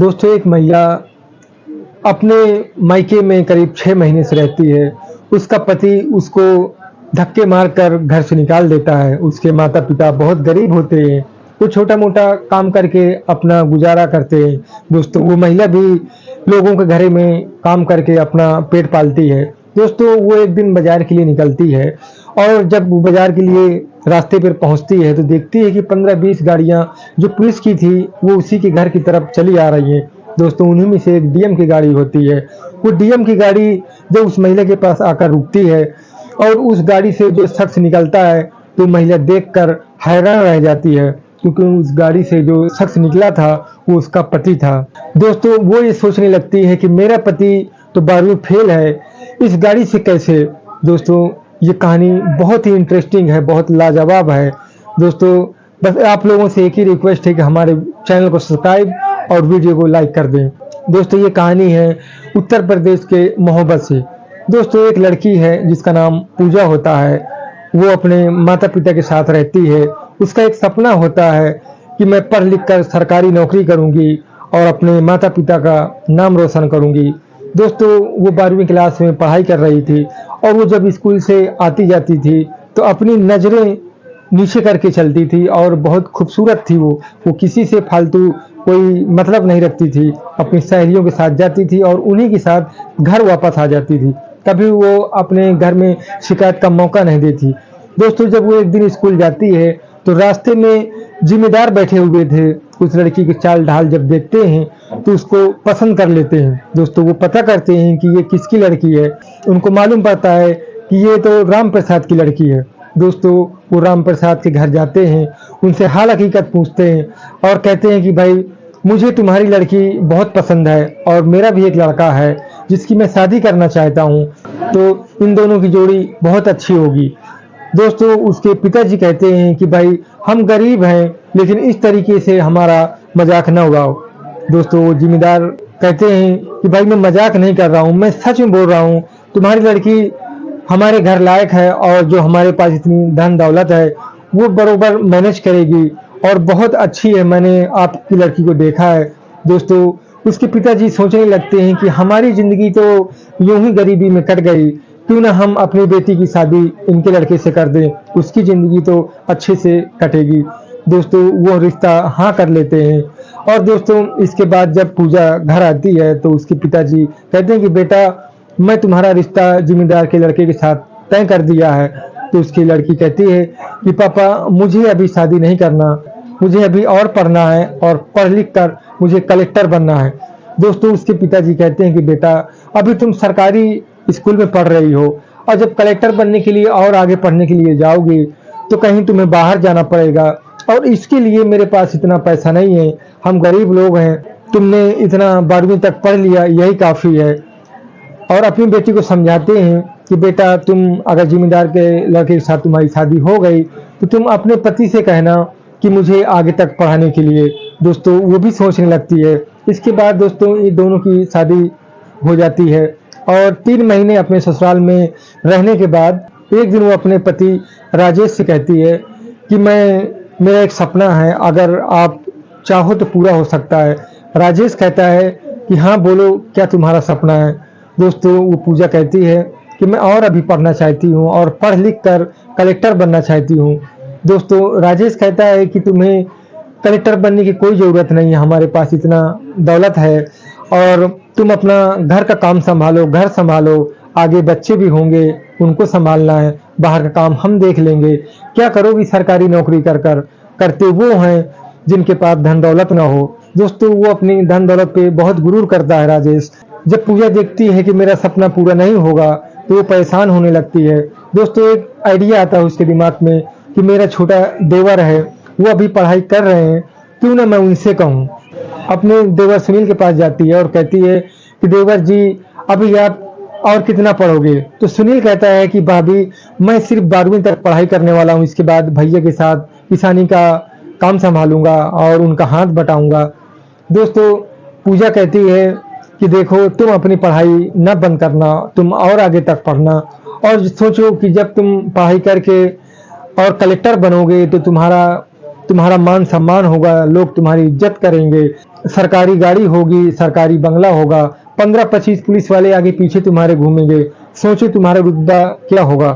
दोस्तों, एक महिला अपने मायके में करीब 6 महीने से रहती है। उसका पति उसको धक्के मारकर घर से निकाल देता है। उसके माता-पिता बहुत गरीब होते हैं। वो छोटा-मोटा काम करके अपना गुज़ारा करते हैं। दोस्तों, वो महिला भी लोगों के घरे में काम करके अपना पेट पालती है। दोस्तों, वो एक दिन बाज़ार के लिए निकलती है और जब वो बाज़ार के लिए रास्ते पर पहुँचती है तो देखती है कि 15-20 गाड़ियाँ जो पुलिस की थी, वो उसी के घर की तरफ चली आ रही हैं। दोस्तों, उन्हीं में से एक डीएम की गाड़ी होती है। वो डीएम की गाड़ी जब उस महिला के पास आकर रुकती है और उस गाड़ी से जो शख्स निकलता है, तो महिला देखकर हैरान रह जाती है, क्योंकि उस गाड़ी से जो शख्स निकला था, वो उसका पति था। दोस्तों, वो ये सोचने लगती है कि मेरा पति तो 12वीं फेल है, इस गाड़ी से कैसे? दोस्तों, ये कहानी बहुत ही इंटरेस्टिंग है, बहुत लाजवाब है। दोस्तों, बस आप लोगों से एक ही रिक्वेस्ट है कि हमारे चैनल को सब्सक्राइब और वीडियो को लाइक कर दें। दोस्तों, ये कहानी है उत्तर प्रदेश के मोहब्बत से। दोस्तों, एक लड़की है जिसका नाम पूजा होता है। वो अपने माता-पिता के साथ रहती है। उसका एक सपना होता है कि मैं पढ़ लिख कर सरकारी नौकरी करूँगी और अपने माता-पिता का नाम रोशन करूँगी। दोस्तों, वो 12वीं क्लास में पढ़ाई कर रही थी और वो जब स्कूल से आती जाती थी तो अपनी नज़रें नीचे करके चलती थी और बहुत खूबसूरत थी वो किसी से फालतू कोई मतलब नहीं रखती थी। अपनी सहेलियों के साथ जाती थी और उन्हीं के साथ घर वापस आ जाती थी। कभी वो अपने घर में शिकायत का मौका नहीं देती। दोस्तों, जब वो एक दिन स्कूल जाती है तो रास्ते में ज़िम्मेदार बैठे हुए थे। उस लड़की की चाल ढाल जब देखते हैं तो उसको पसंद कर लेते हैं। दोस्तों, वो पता करते हैं कि ये किसकी लड़की है। उनको मालूम पड़ता है कि ये तो राम प्रसाद की लड़की है। दोस्तों, वो राम प्रसाद के घर जाते हैं, उनसे हाल हकीकत पूछते हैं और कहते हैं कि भाई, मुझे तुम्हारी लड़की बहुत पसंद है और मेरा भी एक लड़का है जिसकी मैं शादी करना चाहता हूँ, तो इन दोनों की जोड़ी बहुत अच्छी होगी। दोस्तों, उसके पिताजी कहते हैं कि भाई, हम गरीब हैं, लेकिन इस तरीके से हमारा मजाक न उड़ाओ। दोस्तों, वो जिम्मेदार कहते हैं कि भाई, मैं मजाक नहीं कर रहा हूँ, मैं सच में बोल रहा हूँ। तुम्हारी लड़की हमारे घर लायक है और जो हमारे पास इतनी धन दौलत है, वो बरोबर मैनेज करेगी और बहुत अच्छी है। मैंने आपकी लड़की को देखा है। दोस्तों, उसके पिताजी सोचने लगते हैं कि हमारी ज़िंदगी तो यूं ही गरीबी में कट गई, क्यों ना हम अपनी बेटी की शादी इनके लड़के से कर दें, उसकी ज़िंदगी तो अच्छे से कटेगी। दोस्तों, वो रिश्ता हाँ कर लेते हैं और दोस्तों, इसके बाद जब पूजा घर आती है तो उसके पिताजी कहते हैं कि बेटा, मैं तुम्हारा रिश्ता ज़िम्मेदार के लड़के के साथ तय कर दिया है। तो उसकी लड़की कहती है कि पापा, मुझे अभी शादी नहीं करना, मुझे अभी और पढ़ना है और पढ़ लिख कर मुझे कलेक्टर बनना है। दोस्तों, उसके पिताजी कहते हैं कि बेटा, अभी तुम सरकारी स्कूल में पढ़ रही हो और जब कलेक्टर बनने के लिए और आगे पढ़ने के लिए जाओगी तो कहीं तुम्हें बाहर जाना पड़ेगा और इसके लिए मेरे पास इतना पैसा नहीं है। हम गरीब लोग हैं, तुमने इतना 12वीं तक पढ़ लिया, यही काफ़ी है। और अपनी बेटी को समझाते हैं कि बेटा, तुम अगर ज़िम्मेदार के लड़के के साथ तुम्हारी शादी हो गई तो तुम अपने पति से कहना कि मुझे आगे तक पढ़ाने के लिए। दोस्तों, वो भी सोचने लगती है। इसके बाद दोस्तों, ये दोनों की शादी हो जाती है और 3 महीने अपने ससुराल में रहने के बाद एक दिन वो अपने पति राजेश से कहती है कि मेरा एक सपना है, अगर आप चाहो तो पूरा हो सकता है। राजेश कहता है कि हाँ बोलो, क्या तुम्हारा सपना है? दोस्तों, वो पूजा कहती है कि मैं और अभी पढ़ना चाहती हूँ और पढ़ लिख कर कलेक्टर बनना चाहती हूँ। दोस्तों, राजेश कहता है कि तुम्हें कलेक्टर बनने की कोई ज़रूरत नहीं है, हमारे पास इतना दौलत है और तुम अपना घर का काम संभालो, घर संभालो, आगे बच्चे भी होंगे, उनको संभालना है, बाहर का काम हम देख लेंगे। क्या करोगी सरकारी नौकरी कर कर? करते वो हैं जिनके पास धन दौलत ना हो। दोस्तों, वो अपनी धन दौलत पे बहुत गुरूर करता है राजेश। जब पूजा देखती है कि मेरा सपना पूरा नहीं होगा तो वो परेशान होने लगती है। दोस्तों, एक आइडिया आता है उसके दिमाग में कि मेरा छोटा देवर है, वो अभी पढ़ाई कर रहे हैं, क्यों ना मैं उनसे कहूँ। अपने देवर सुनील के पास जाती है और कहती है कि देवर जी, अभी आप और कितना पढ़ोगे? तो सुनील कहता है कि भाभी, मैं सिर्फ 12वीं तक पढ़ाई करने वाला हूँ, इसके बाद भैया के साथ किसानी का काम संभालूंगा और उनका हाथ बटाऊंगा। दोस्तों, पूजा कहती है कि देखो, तुम अपनी पढ़ाई न बंद करना, तुम और आगे तक पढ़ना और सोचो कि जब तुम पढ़ाई करके और कलेक्टर बनोगे तो तुम्हारा मान सम्मान होगा, लोग तुम्हारी इज्जत करेंगे। सरकारी गाड़ी होगी, सरकारी बंगला होगा, 15-25 पुलिस वाले आगे पीछे तुम्हारे घूमेंगे, सोचो तुम्हारा रुतबा क्या होगा।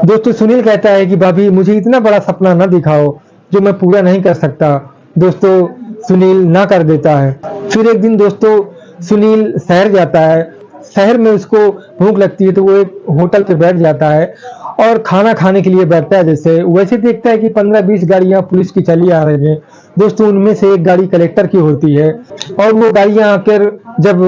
दोस्तों सुनील कहता है कि भाभी मुझे इतना बड़ा सपना न दिखाओ जो मैं पूरा नहीं कर सकता। दोस्तों सुनील ना कर देता है। फिर एक दिन दोस्तों सुनील शहर जाता है। शहर में उसको भूख लगती है तो वो एक होटल पे बैठ जाता है और खाना खाने के लिए बैठता है। जैसे वैसे देखता है कि 15-20 गाड़ियां पुलिस की चली आ रही हैं। दोस्तों उनमें से एक गाड़ी कलेक्टर की होती है और वो गाड़ियां आकर जब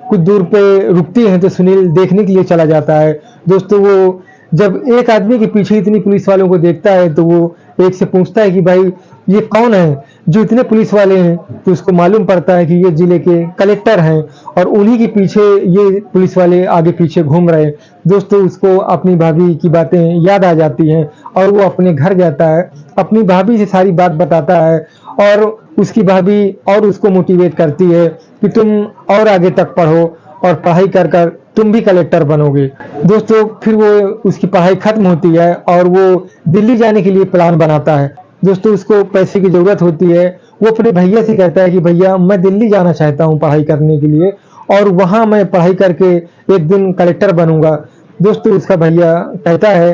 कुछ दूर पे रुकती हैं तो सुनील देखने के लिए चला जाता है। दोस्तों वो जब एक आदमी के पीछे इतनी पुलिस वालों को देखता है तो वो एक से पूछता है कि भाई ये कौन है जो इतने पुलिस वाले हैं। तो उसको मालूम पड़ता है कि ये जिले के कलेक्टर हैं और उन्हीं के पीछे ये पुलिस वाले आगे पीछे घूम रहे हैं। दोस्तों उसको अपनी भाभी की बातें याद आ जाती हैं और वो अपने घर जाता है, अपनी भाभी से सारी बात बताता है और उसकी भाभी और उसको मोटिवेट करती है कि तुम और आगे तक पढ़ो और पढ़ाई कर कर तुम भी कलेक्टर बनोगे। दोस्तों फिर वो उसकी पढ़ाई खत्म होती है और वो दिल्ली जाने के लिए प्लान बनाता है। दोस्तों उसको पैसे की जरूरत होती है। वो अपने भैया से कहता है कि भैया मैं दिल्ली जाना चाहता हूँ पढ़ाई करने के लिए और वहां मैं पढ़ाई करके एक दिन कलेक्टर बनूंगा। दोस्तों उसका भैया कहता है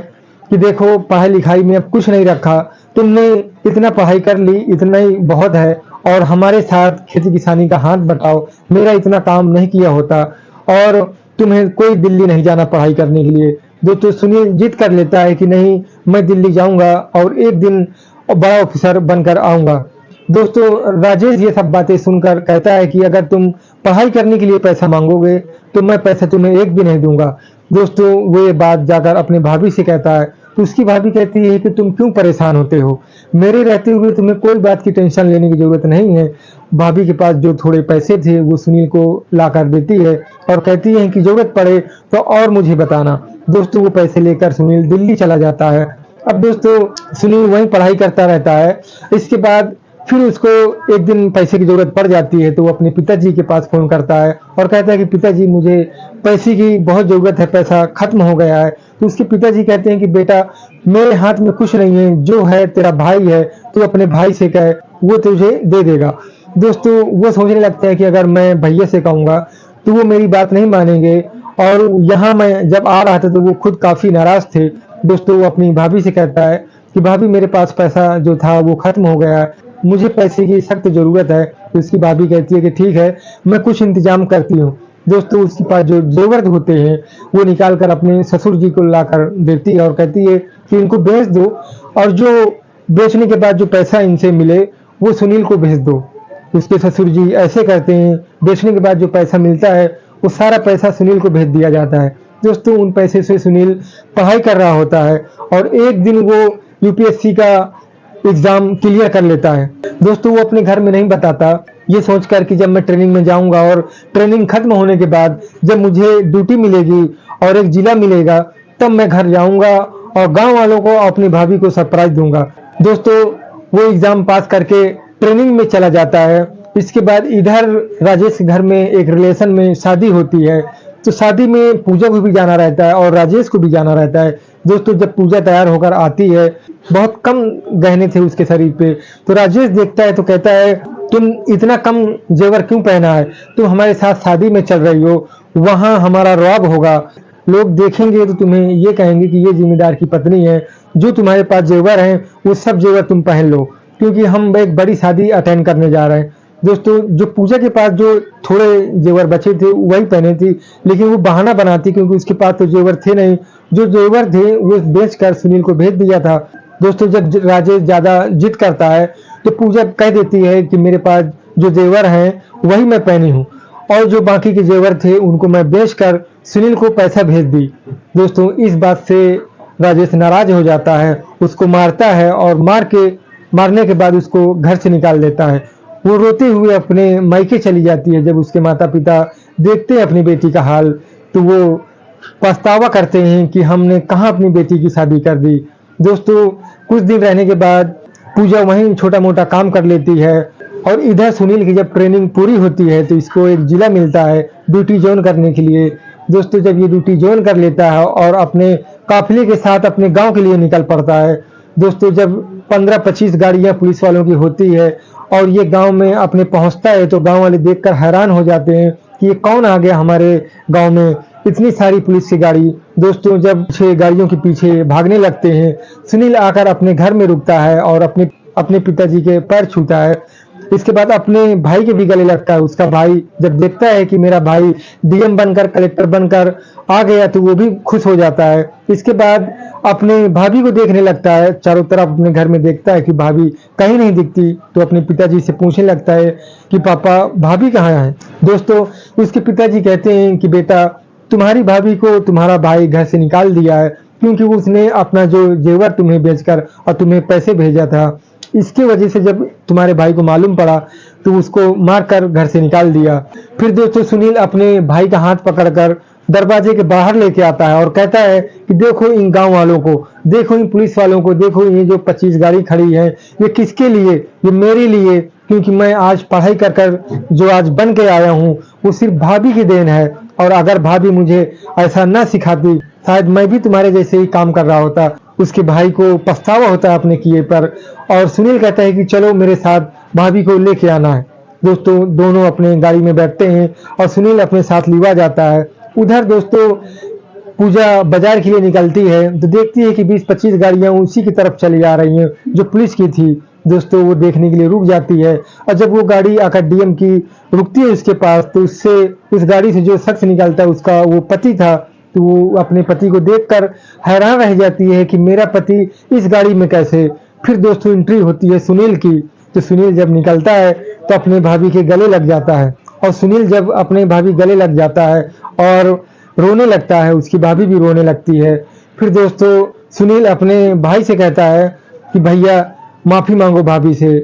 कि देखो पढ़ाई लिखाई में अब कुछ नहीं रखा, तुमने इतना पढ़ाई कर ली इतना ही बहुत है और हमारे साथ खेती किसानी का हाथ बटाओ, मेरा इतना काम नहीं किया होता और तुम्हें कोई दिल्ली नहीं जाना पढ़ाई करने के लिए। दोस्तों सुनील जिद कर लेता है कि नहीं मैं दिल्ली जाऊंगा और एक दिन बड़ा ऑफिसर बनकर आऊंगा। दोस्तों राजेश ये सब बातें सुनकर कहता है कि अगर तुम पढ़ाई करने के लिए पैसा मांगोगे तो मैं पैसा तुम्हें एक भी नहीं दूंगा। दोस्तों वो ये बात जाकर अपने भाभी से कहता है तो उसकी भाभी कहती है कि तुम क्यों परेशान होते हो, मेरे रहते हुए तुम्हें कोई बात की टेंशन लेने की जरूरत नहीं है। भाभी के पास जो थोड़े पैसे थे वो सुनील को ला कर देती है और कहती है कि जरूरत पड़े तो और मुझे बताना। दोस्तों वो पैसे लेकर सुनील दिल्ली चला जाता है। अब दोस्तों सुनील वहीं पढ़ाई करता रहता है। इसके बाद फिर उसको एक दिन पैसे की जरूरत पड़ जाती है तो वो अपने पिताजी के पास फोन करता है और कहता है कि पिताजी मुझे पैसे की बहुत जरूरत है, पैसा खत्म हो गया है। तो उसके पिताजी कहते हैं कि बेटा मेरे हाथ में कुछ नहीं है, जो है तेरा भाई है, तू अपने भाई से कह वो तुझे दे देगा। दोस्तों वो सोचने लगता है कि अगर मैं भैया से कहूंगा तो वो मेरी बात नहीं मानेंगे और यहाँ मैं जब आ रहा था तो वो खुद काफी नाराज थे। दोस्तों वो अपनी भाभी से कहता है कि भाभी मेरे पास पैसा जो था वो खत्म हो गया है, मुझे पैसे की सख्त जरूरत है। तो उसकी भाभी कहती है कि ठीक है मैं कुछ इंतजाम करती हूँ। दोस्तों उसके पास जो जेवर होते हैं वो निकाल कर अपने ससुर जी को लाकर देती है और कहती है कि इनको बेच दो और जो बेचने के बाद जो पैसा इनसे मिले वो सुनील को भेज दो। उसके ससुर जी ऐसे करते हैं, बेचने के बाद जो पैसा मिलता है वो सारा पैसा सुनील को भेज दिया जाता है। दोस्तों उन पैसे से सुनील पढ़ाई कर रहा होता है और एक दिन वो यूपीएससी का एग्जाम क्लियर कर लेता है। दोस्तों वो अपने घर में नहीं बताता, ये सोचकर कि जब मैं ट्रेनिंग में जाऊंगा और ट्रेनिंग खत्म होने के बाद जब मुझे ड्यूटी मिलेगी और एक जिला मिलेगा तब मैं घर जाऊंगा और गांव वालों को अपनी भाभी को सरप्राइज दूंगा। दोस्तों वो एग्जाम पास करके ट्रेनिंग में चला जाता है। इसके बाद इधर राजेश के घर में एक रिलेशन में शादी होती है तो शादी में पूजा को भी जाना रहता है और राजेश को भी जाना रहता है। दोस्तों जब पूजा तैयार होकर आती है, बहुत कम गहने थे उसके शरीर पे, तो राजेश देखता है तो कहता है तुम इतना कम जेवर क्यों पहना है, तुम हमारे साथ शादी में चल रही हो, वहां हमारा रौब होगा, लोग देखेंगे तो तुम्हें ये कहेंगे कि ये जिम्मेदार की पत्नी है, जो तुम्हारे पास जेवर हैं वो सब जेवर तुम पहन लो क्योंकि हम एक बड़ी शादी अटेंड करने जा रहे हैं। दोस्तों जो पूजा के पास जो थोड़े जेवर बचे थे वही पहने थी, लेकिन वो बहाना बनाती क्योंकि उसके पास तो जेवर थे नहीं, जो जेवर थे वो बेचकर सुनील को भेज दिया था। दोस्तों जब राजेश ज्यादा जिद करता है तो पूजा कह देती है कि मेरे पास जो जेवर हैं वही मैं पहनी हूँ और जो बाकी के जेवर थे उनको मैं बेचकर सुनील को पैसा भेज दी। दोस्तों इस बात से राजेश नाराज हो जाता है, उसको मारता है और मारने के बाद उसको घर से निकाल देता है। वो रोते हुए अपने मायके चली जाती है। जब उसके माता पिता देखते हैं अपनी बेटी का हाल तो वो पछतावा करते हैं कि हमने कहाँ अपनी बेटी की शादी कर दी। दोस्तों कुछ दिन रहने के बाद पूजा वहीं छोटा मोटा काम कर लेती है और इधर सुनील की जब ट्रेनिंग पूरी होती है तो इसको एक जिला मिलता है ड्यूटी ज्वाइन करने के लिए। दोस्तों जब ये ड्यूटी ज्वाइन कर लेता है और अपने काफिले के साथ अपने गांव के लिए निकल पड़ता है। दोस्तों जब 15-25 गाड़ियां पुलिस वालों की होती है और ये गांव में अपने पहुंचता है तो गांव वाले देखकर हैरान हो जाते हैं कि ये कौन आ गया हमारे गांव में, इतनी सारी पुलिस की गाड़ी। दोस्तों जब 6 गाड़ियों के पीछे भागने लगते हैं, सुनील आकर अपने घर में रुकता है और अपने पिताजी के पैर छूता है। इसके बाद अपने भाई के भी गले लगता है। उसका भाई जब देखता है कि मेरा भाई डीएम बनकर, कलेक्टर बनकर आ गया, तो वो भी खुश हो जाता है। इसके बाद अपने भाभी को देखने लगता है, चारों तरफ अपने घर में देखता है कि भाभी कहीं नहीं दिखती, तो अपने पिताजी से पूछने लगता है कि पापा भाभी कहाँ है। दोस्तों उसके पिताजी कहते हैं कि बेटा, तुम्हारी भाभी को तुम्हारा भाई घर से निकाल दिया है, क्योंकि उसने अपना जो जेवर तुम्हें बेचकर और तुम्हें पैसे भेजा था, इसकी वजह से जब तुम्हारे भाई को मालूम पड़ा तो उसको मारकर घर से निकाल दिया। फिर दोस्तों सुनील अपने भाई का हाथ पकड़कर दरवाजे के बाहर लेके आता है और कहता है कि देखो इन गांव वालों को, देखो इन पुलिस वालों को, देखो ये जो 25 गाड़ी खड़ी है, ये किसके लिए? ये मेरे लिए, क्योंकि मैं आज पढ़ाई कर कर जो आज बन के आया हूँ वो सिर्फ भाभी की देन है। और अगर भाभी मुझे ऐसा ना सिखाती, शायद मैं भी तुम्हारे जैसे ही काम कर रहा होता। उसके भाई को पछतावा होता है अपने किए पर, और सुनील कहता है कि चलो मेरे साथ भाभी को लेके आना है। दोस्तों दोनों अपने गाड़ी में बैठते हैं और सुनील अपने साथ लीवा जाता है। उधर दोस्तों पूजा बाजार के लिए निकलती है तो देखती है कि 20-25 गाड़ियां उसी की तरफ चली आ रही हैं जो पुलिस की थी। दोस्तों वो देखने के लिए रुक जाती है, और जब वो गाड़ी आकर डीएम की रुकती है उसके पास, तो उससे उस गाड़ी से जो शख्स निकलता है उसका वो पति था। तो वो अपने पति को देखकर हैरान रह जाती है कि मेरा पति इस गाड़ी में कैसे। फिर दोस्तों एंट्री होती है सुनील की। तो सुनील जब निकलता है तो अपने भाभी के गले लग जाता है, और सुनील जब अपने भाभी गले लग जाता है और रोने लगता है, उसकी भाभी भी रोने लगती है। फिर दोस्तों सुनील अपने भाई से कहता है कि भैया माफी मांगो भाभी से।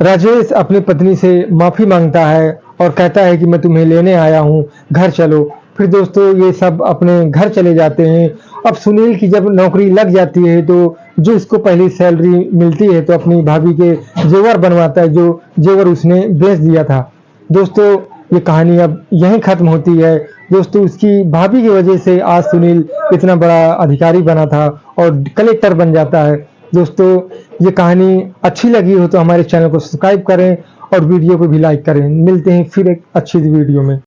राजेश अपनी पत्नी से माफी मांगता है और कहता है कि मैं तुम्हें लेने आया हूँ, घर चलो। फिर दोस्तों ये सब अपने घर चले जाते हैं। अब सुनील की जब नौकरी लग जाती है तो जो उसको पहली सैलरी मिलती है तो अपनी भाभी के जेवर बनवाता है, जो जेवर उसने बेच दिया था। दोस्तों ये कहानी अब यहीं खत्म होती है। दोस्तों उसकी भाभी की वजह से आज सुनील इतना बड़ा अधिकारी बना था और कलेक्टर बन जाता है। दोस्तों ये कहानी अच्छी लगी हो तो हमारे चैनल को सब्सक्राइब करें और वीडियो को भी लाइक करें। मिलते हैं फिर एक अच्छी वीडियो में।